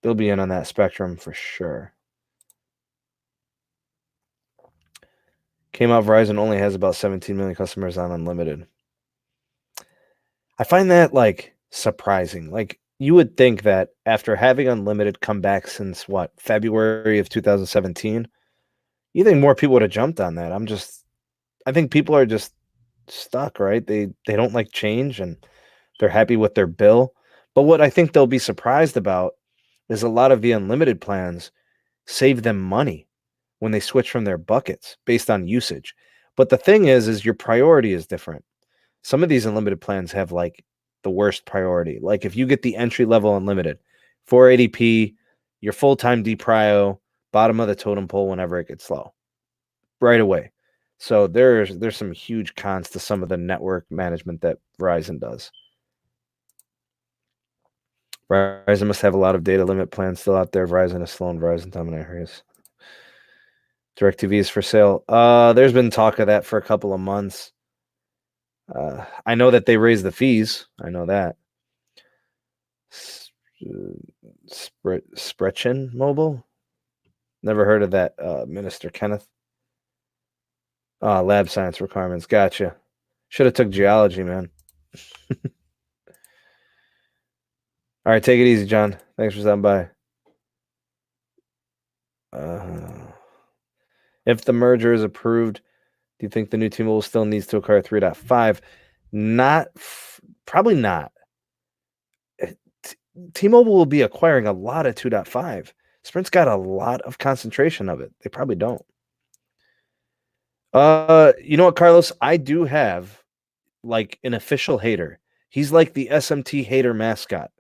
S1: They'll be in on that spectrum for sure. Came out Verizon only has about 17 million customers on unlimited. I find that like surprising. Like you would think that after having unlimited come back since what, February of 2017, you think more people would have jumped on that. I think people are just stuck, right? They don't like change and they're happy with their bill. But what I think they'll be surprised about is a lot of the unlimited plans save them money when they switch from their buckets based on usage. But the thing is your priority is different. Some of these unlimited plans have like the worst priority. Like if you get the entry level unlimited, 480p, your full-time deprio, bottom of the totem pole whenever it gets slow, right away. So there's some huge cons to some of the network management that Verizon does. Verizon must have a lot of data limit plans still out there. Verizon is slow and Verizon dominant areas. DirecTV is for sale. There's been talk of that for a couple of months. I know that they raised the fees. I know that. Sprechen Mobile? Never heard of that, Minister Kenneth. Lab science requirements. Gotcha. Should have took geology, man. All right, take it easy, John. Thanks for stopping by. If the merger is approved, do you think the new T-Mobile still needs to acquire 3.5? Probably not. T-Mobile will be acquiring a lot of 2.5. Sprint's got a lot of concentration of it. They probably don't. You know what, Carlos? I do have like an official hater. He's like the SMT hater mascot.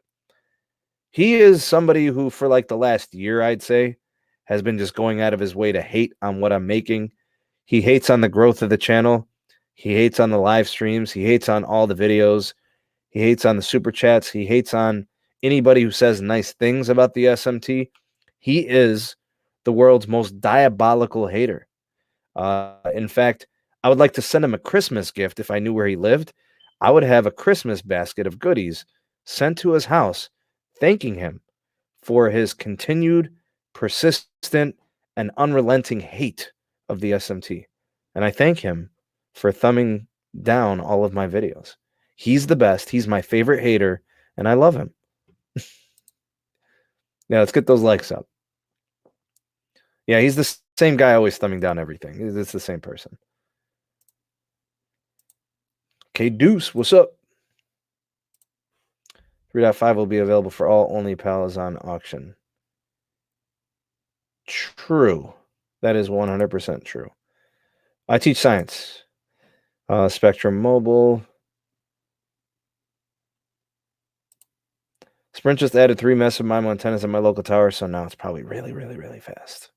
S1: He is somebody who, for like the last year, I'd say, has been just going out of his way to hate on what I'm making. He hates on the growth of the channel. He hates on the live streams. He hates on all the videos. He hates on the super chats. He hates on anybody who says nice things about the SMT. He is the world's most diabolical hater. In fact, I would like to send him a Christmas gift if I knew where he lived. I would have a Christmas basket of goodies sent to his house, thanking him for his continued, persistent, and unrelenting hate of the SMT. And I thank him for thumbing down all of my videos. He's the best. He's my favorite hater, and I love him. Yeah, let's get those likes up. Yeah, he's the same guy always thumbing down everything. It's the same person. Okay, Deuce, what's up? 3.5 will be available for all, only pals on auction. True. That is 100% true. I teach science. Spectrum Mobile. Sprint just added 3 massive MIMO antennas in my local tower, so now it's probably really, really, really fast.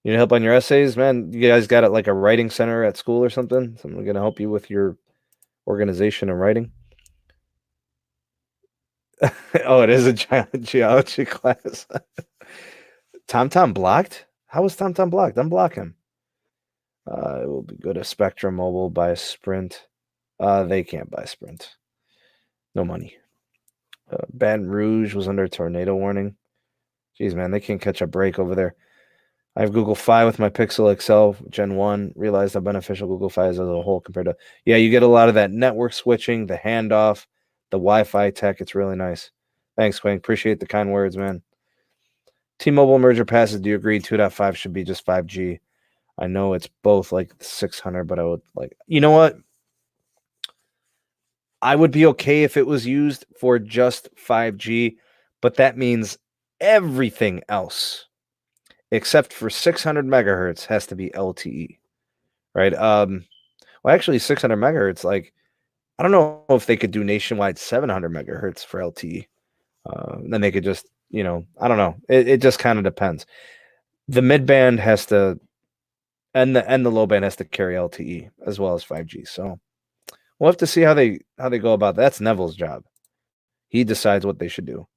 S1: You need help on your essays, man? You guys got it like a writing center at school or something? Someone going to help you with your organization and writing? Oh, it is a geology class. TomTom blocked? How was TomTom blocked? Unblock him. It will be go to Spectrum Mobile, buy a Sprint. They can't buy Sprint. No money. Baton Rouge was under a tornado warning. Jeez, man, they can't catch a break over there. I have Google Fi with my Pixel XL Gen 1. Realized how beneficial Google Fi is as a whole compared to... Yeah, you get a lot of that network switching, the handoff, the Wi-Fi tech. It's really nice. Thanks, Quang. Appreciate the kind words, man. T-Mobile merger passes. Do you agree 2.5 should be just 5G? I know it's both like 600, but I would like... You know what? I would be okay if it was used for just 5G, but that means everything else except for 600 megahertz has to be LTE, right? Well, actually, 600 megahertz, like, I don't know if they could do nationwide 700 megahertz for LTE. Then they could just, I don't know. It just kind of depends. The mid band has to, and the low band has to carry LTE as well as 5G. So we'll have to see how they go about that. That's Neville's job. He decides what they should do.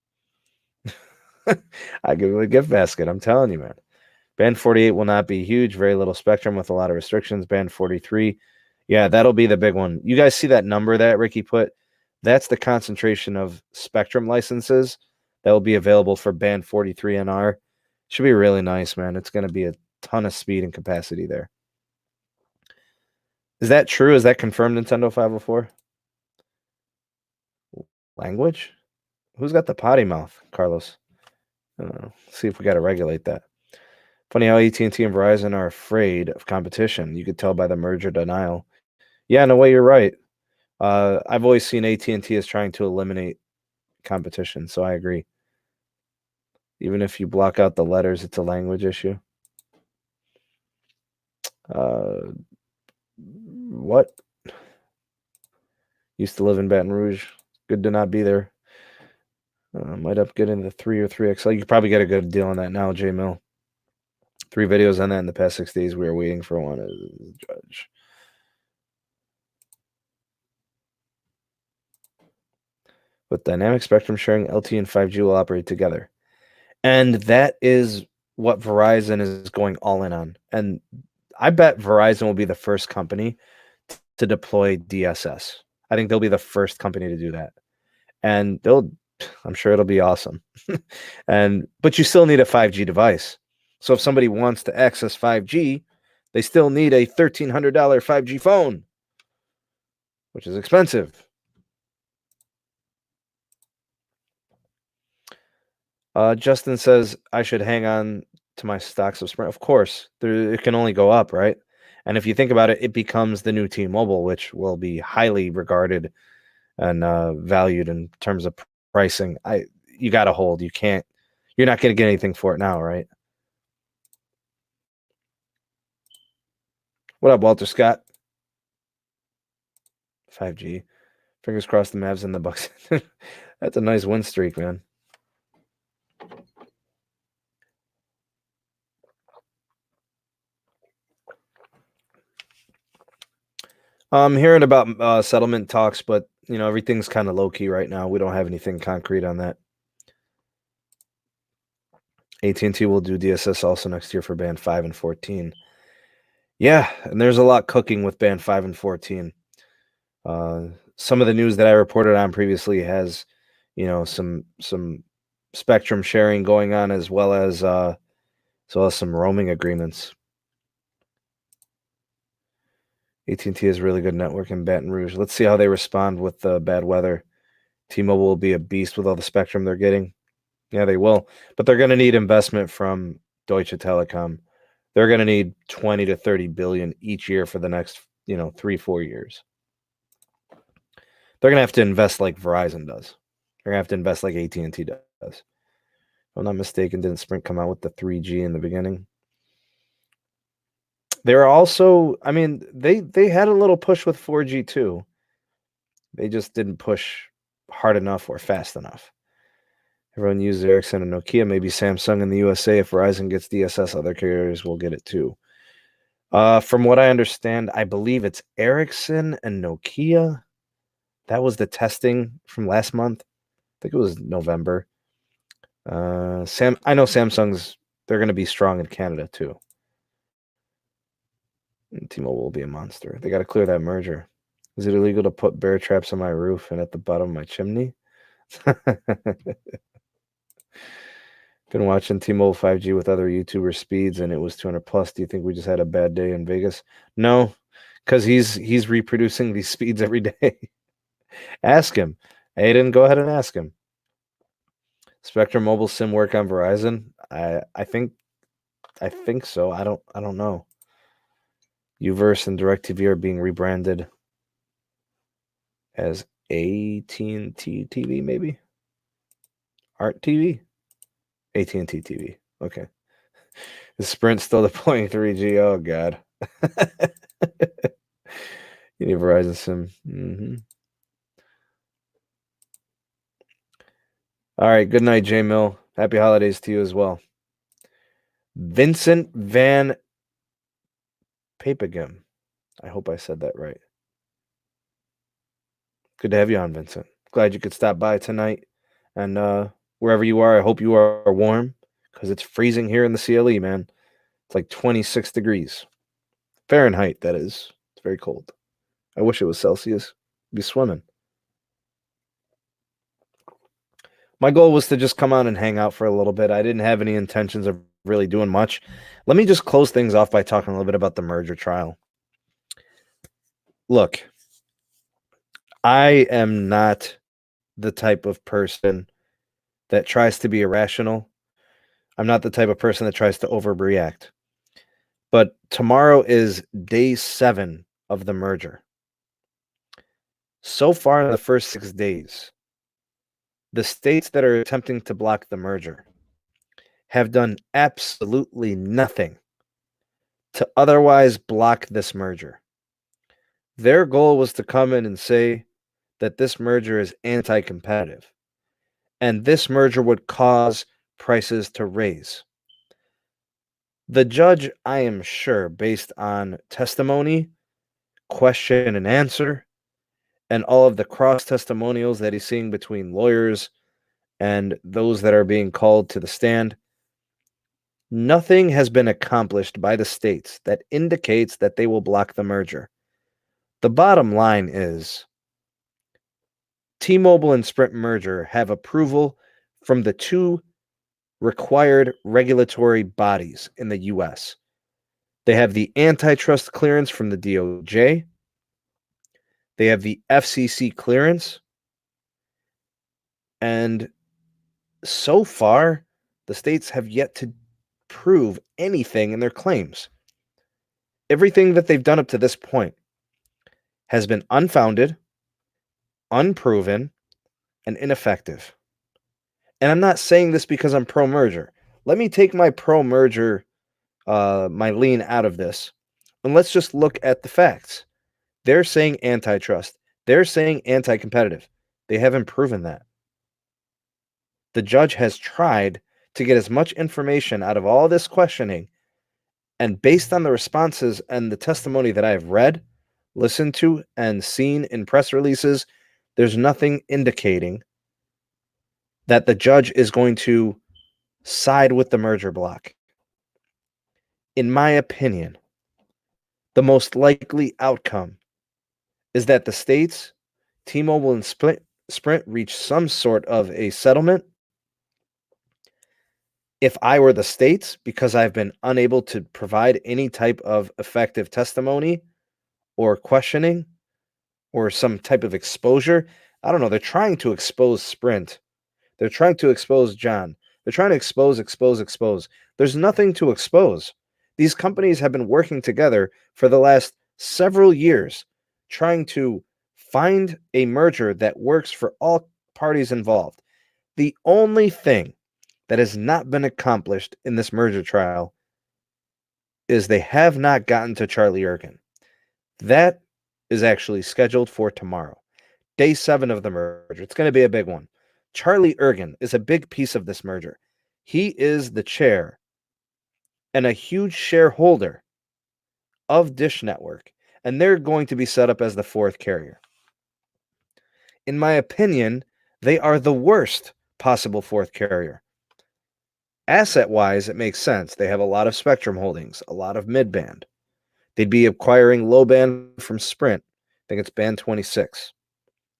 S1: I give him a gift basket. I'm telling you, man. Band 48 will not be huge. Very little spectrum with a lot of restrictions. Band 43. Yeah, that'll be the big one. You guys see that number that Ricky put? That's the concentration of spectrum licenses that will be available for band 43 NR. Should be really nice, man. It's going to be a ton of speed and capacity there. Is that true? Is that confirmed, Nintendo 504? Language? Who's got the potty mouth, Carlos? I don't know. See if we got to regulate that. Funny how AT&T and Verizon are afraid of competition. You could tell by the merger denial. Yeah, in a way, you're right. I've always seen AT&T as trying to eliminate competition, so I agree. Even if you block out the letters, it's a language issue. What? Used to live in Baton Rouge. Good to not be there. Might up getting the 3 or 3XL. You could probably get a good deal on that now, J Mill. 3 videos on that in the past 6 days. We are waiting for one as a judge. With dynamic spectrum sharing, LTE and 5G will operate together. And that is what Verizon is going all in on. And I bet Verizon will be the first company to deploy DSS. I think they'll be the first company to do that. And I'm sure it'll be awesome. But you still need a 5G device. So if somebody wants to access 5G, they still need a $1,300 5G phone, which is expensive. Justin says I should hang on to my stocks of Sprint. Of course, it can only go up, right? And if you think about it, it becomes the new T-Mobile, which will be highly regarded and valued in terms of pricing. You got to hold. You're not going to get anything for it now, right? What up, Walter Scott? 5G. Fingers crossed the Mavs and the Bucks. That's a nice win streak, man. I'm hearing about settlement talks, but everything's kind of low key right now. We don't have anything concrete on that. AT&T will do DSS also next year for band 5 and 14. Yeah, and there's a lot cooking with band 5 and 14. Some of the news that I reported on previously has, some spectrum sharing going on as well as some roaming agreements. AT&T has really good network in Baton Rouge. Let's see how they respond with the bad weather. T-Mobile will be a beast with all the spectrum they're getting. Yeah, they will. But they're going to need investment from Deutsche Telekom. They're going to need 20 to 30 billion each year for the next, 3-4 years. They're going to have to invest like Verizon does. They're going to have to invest like AT&T does. If I'm not mistaken, didn't Sprint come out with the 3G in the beginning? They're also, they had a little push with 4G too. They just didn't push hard enough or fast enough. Everyone uses Ericsson and Nokia, maybe Samsung in the USA. If Verizon gets DSS, other carriers will get it too. From what I understand, I believe it's Ericsson and Nokia. That was the testing from last month. I think it was November. I know Samsung's, they're going to be strong in Canada too. T-Mobile will be a monster. They got to clear that merger. Is it illegal to put bear traps on my roof and at the bottom of my chimney? Been watching T-Mobile 5G with other YouTuber speeds, and it was 200 plus. Do you think we just had a bad day in Vegas? No, because he's reproducing these speeds every day. Ask him. Aiden, go ahead and ask him. Spectrum Mobile SIM work on Verizon? I think so. I don't know. Uverse and DirecTV are being rebranded as AT&T TV, maybe? Art TV? AT&T TV. Okay. Is Sprint still deploying 3G? Oh, God. You need Verizon SIM. Mm-hmm. All right. Good night, J Mill. Happy holidays to you as well. Vincent Van Papagum. I hope I said that right. Good to have you on, Vincent. Glad you could stop by tonight. And wherever you are, I hope you are warm because it's freezing here in the CLE, man. It's like 26 degrees. Fahrenheit, that is. It's very cold. I wish it was Celsius. I'd be swimming. My goal was to just come on and hang out for a little bit. I didn't have any intentions of really doing much. Let me just close things off by talking a little bit about the merger trial. Look, I am not the type of person that tries to be irrational. I'm not the type of person that tries to overreact. But tomorrow is day 7 of the merger. So far in the first 6 days, the states that are attempting to block the merger have done absolutely nothing to otherwise block this merger. Their goal was to come in and say that this merger is anti-competitive, and this merger would cause prices to raise. The judge, I am sure, based on testimony, question and answer, and all of the cross testimonials that he's seeing between lawyers and those that are being called to the stand, nothing has been accomplished by the states that indicates that they will block the merger. The bottom line is T-Mobile and Sprint merger have approval from the 2 required regulatory bodies in the U.S. They have the antitrust clearance from the DOJ. They have the FCC clearance. And so far, the states have yet to prove anything in their claims. Everything that they've done up to this point has been unfounded, unproven, and ineffective. And I'm not saying this because I'm pro-merger. Let me take my pro-merger, my lean out of this, and let's just look at the facts. They're saying antitrust. They're saying anti-competitive. They haven't proven that. The judge has tried to get as much information out of all this questioning, and based on the responses and the testimony that I've read, listened to, and seen in press releases, there's nothing indicating that the judge is going to side with the merger block. In my opinion, the most likely outcome is that the states, T-Mobile and Sprint reach some sort of a settlement. If I were the states, because I've been unable to provide any type of effective testimony or questioning or some type of exposure, I don't know, they're trying to expose Sprint. They're trying to expose John. They're trying to expose. There's nothing to expose. These companies have been working together for the last several years, trying to find a merger that works for all parties involved. The only thing that has not been accomplished in this merger trial is they have not gotten to Charlie Ergen. That is actually scheduled for tomorrow. Day 7 of the merger. It's going to be a big one. Charlie Ergen is a big piece of this merger. He is the chair and a huge shareholder of Dish Network, and they're going to be set up as the 4th carrier. In my opinion, they are the worst possible 4th carrier. Asset-wise, it makes sense. They have a lot of spectrum holdings, a lot of mid-band. They'd be acquiring low band from Sprint. I think it's band 26,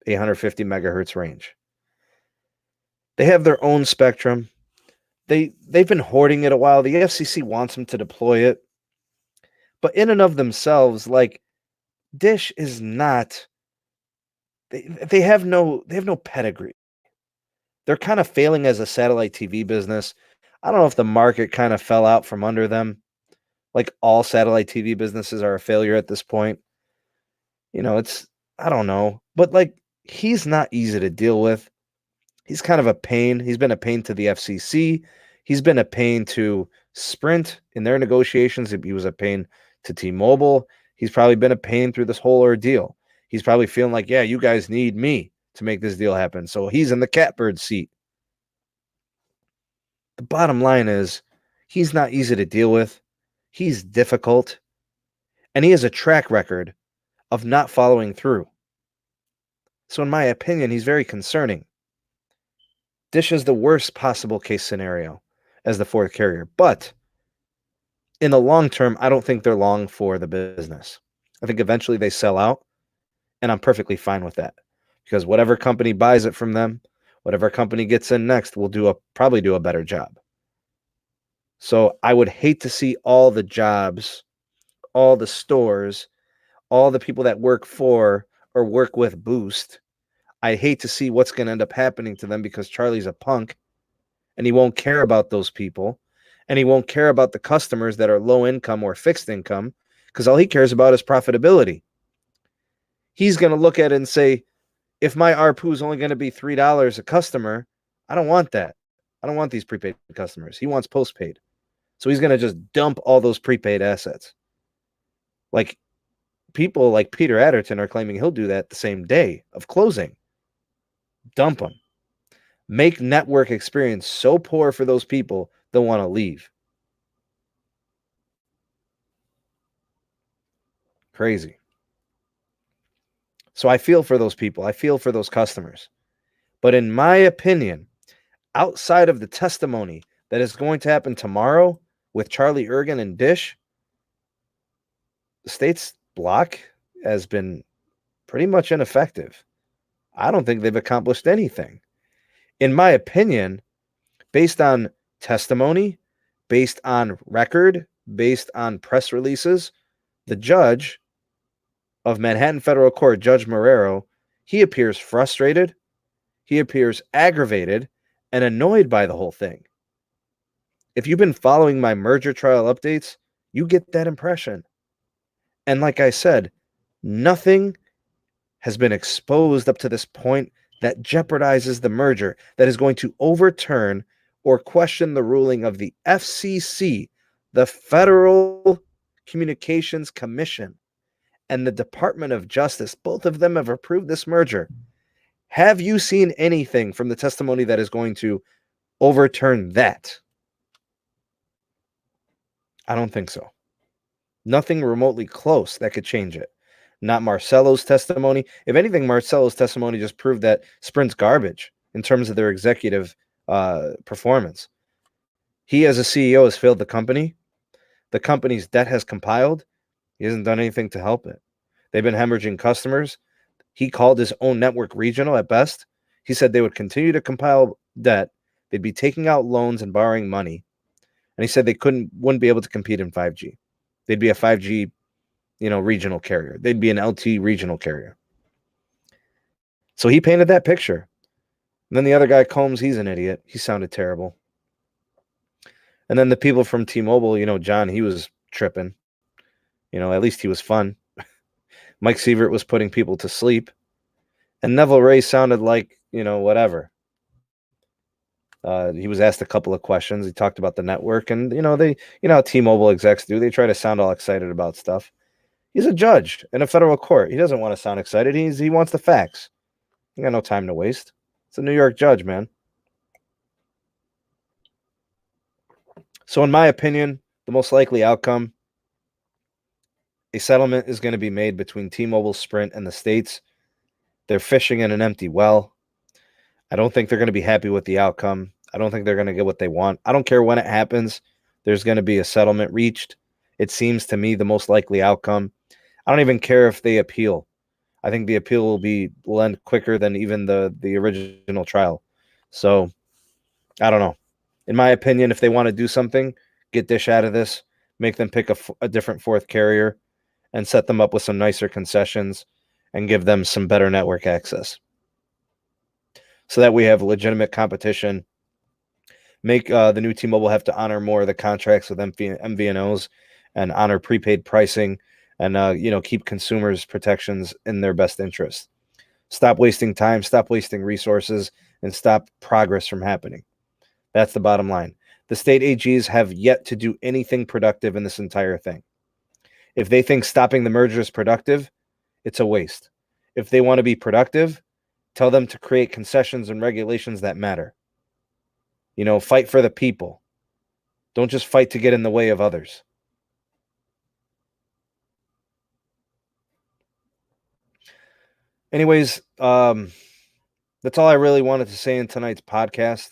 S1: 850 megahertz range. They have their own spectrum. they've been hoarding it a while. The FCC wants them to deploy it, but in and of themselves, like Dish is not. They have no pedigree. They're kind of failing as a satellite TV business. I don't know if the market kind of fell out from under them. Like all satellite TV businesses are a failure at this point. I don't know, but like he's not easy to deal with. He's kind of a pain. He's been a pain to the FCC. He's been a pain to Sprint in their negotiations. He was a pain to T-Mobile. He's probably been a pain through this whole ordeal. He's probably feeling like, yeah, you guys need me to make this deal happen. So he's in the catbird seat. The bottom line is he's not easy to deal with. He's difficult. And he has a track record of not following through. So in my opinion, he's very concerning. Dish is the worst possible case scenario as the fourth carrier. But in the long term, I don't think they're long for the business. I think eventually they sell out, and I'm perfectly fine with that. Because whatever company buys it from them, whatever company gets in next will probably do a better job. So I would hate to see all the jobs, all the stores, all the people that work for or work with Boost. I hate to see what's going to end up happening to them because Charlie's a punk and he won't care about those people and he won't care about the customers that are low income or fixed income because all he cares about is profitability. He's going to look at it and say, if my ARPU is only going to be $3 a customer, I don't want that. I don't want these prepaid customers. He wants postpaid. So he's going to just dump all those prepaid assets. Like people like Peter Adderton are claiming he'll do that the same day of closing. Dump them. Make network experience so poor for those people, they'll want to leave. Crazy. So I feel for those people. I feel for those customers. But in my opinion, outside of the testimony that is going to happen tomorrow with Charlie Ergen and Dish, the state's block has been pretty much ineffective. I don't think they've accomplished anything. In my opinion, based on testimony, based on record, based on press releases, the judge of Manhattan Federal Court, Judge Marrero, he appears frustrated, he appears aggravated, and annoyed by the whole thing. If you've been following my merger trial updates, you get that impression. And like I said, nothing has been exposed up to this point that jeopardizes the merger, that is going to overturn or question the ruling of the FCC, the Federal Communications Commission, and the Department of Justice. Both of them have approved this merger. Have you seen anything from the testimony that is going to overturn that? I don't think so. Nothing remotely close that could change it. Not Marcello's testimony. If anything, Marcello's testimony just proved that Sprint's garbage in terms of their executive performance. He, as a CEO, has failed the company. The company's debt has compiled. He hasn't done anything to help it. They've been hemorrhaging customers. He called his own network regional at best. He said they would continue to compile debt. They'd be taking out loans and borrowing money. And he said they wouldn't be able to compete in 5G. They'd be a 5G, regional carrier. They'd be an LT regional carrier. So he painted that picture. And then the other guy, Combs, he's an idiot. He sounded terrible. And then the people from T-Mobile, John, he was tripping. At least he was fun. Mike Sievert was putting people to sleep. And Neville Ray sounded like, whatever. He was asked a couple of questions. He talked about the network. And, how T-Mobile execs do. They try to sound all excited about stuff. He's a judge in a federal court. He doesn't want to sound excited. He wants the facts. He got no time to waste. It's a New York judge, man. So in my opinion, the most likely outcome, a settlement is going to be made between T-Mobile, Sprint, and the states. They're fishing in an empty well. I don't think they're going to be happy with the outcome. I don't think they're going to get what they want. I don't care when it happens. There's going to be a settlement reached. It seems to me the most likely outcome. I don't even care if they appeal. I think the appeal will end quicker than even the original trial. So I don't know. In my opinion, if they want to do something, get Dish out of this, make them pick a different fourth carrier, and set them up with some nicer concessions and give them some better network access. So that we have legitimate competition. Make the new T-Mobile have to honor more of the contracts with MVNOs and honor prepaid pricing and keep consumers' protections in their best interest. Stop wasting time, stop wasting resources, and stop progress from happening. That's the bottom line. The state AGs have yet to do anything productive in this entire thing. If they think stopping the merger is productive, it's a waste. If they want to be productive, tell them to create concessions and regulations that matter. Fight for the people. Don't just fight to get in the way of others. Anyways, that's all I really wanted to say in tonight's podcast.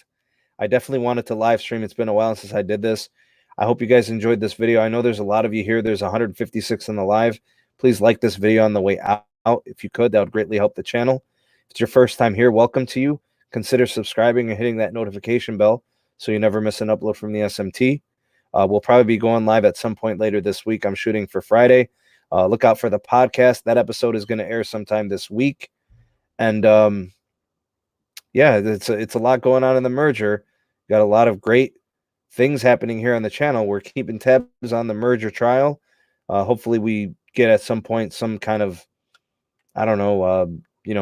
S1: I definitely wanted to live stream. It's been a while since I did this. I hope you guys enjoyed this video. I know there's a lot of you here. There's 156 in the live. Please like this video on the way out. If you could, that would greatly help the channel. If it's your first time here, welcome to you. Consider subscribing and hitting that notification bell so you never miss an upload from the SMT. We'll probably be going live at some point later this week. I'm shooting for Friday. Look out for the podcast. That episode is going to air sometime this week. And it's a lot going on in the merger. Got a lot of great things happening here on the channel. We're keeping tabs on the merger trial. Hopefully we get at some point some kind of,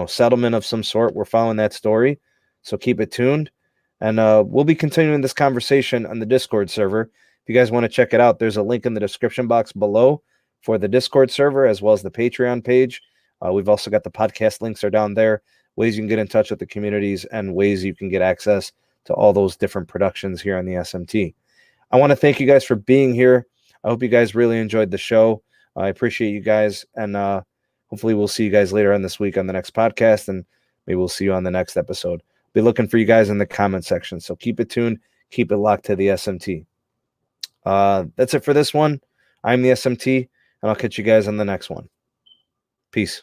S1: settlement of some sort. We're following that story. So keep it tuned. And we'll be continuing this conversation on the Discord server. If you guys want to check it out, there's a link in the description box below for the Discord server as well as the Patreon page. We've also got the podcast links are down there, ways you can get in touch with the communities and ways you can get access to all those different productions here on the SMT. I want to thank you guys for being here. I hope you guys really enjoyed the show. I appreciate you guys. And hopefully we'll see you guys later on this week on the next podcast. And maybe we'll see you on the next episode. Be looking for you guys in the comment section. So keep it tuned. Keep it locked to the SMT. That's it for this one. I'm the SMT, and I'll catch you guys on the next one. Peace.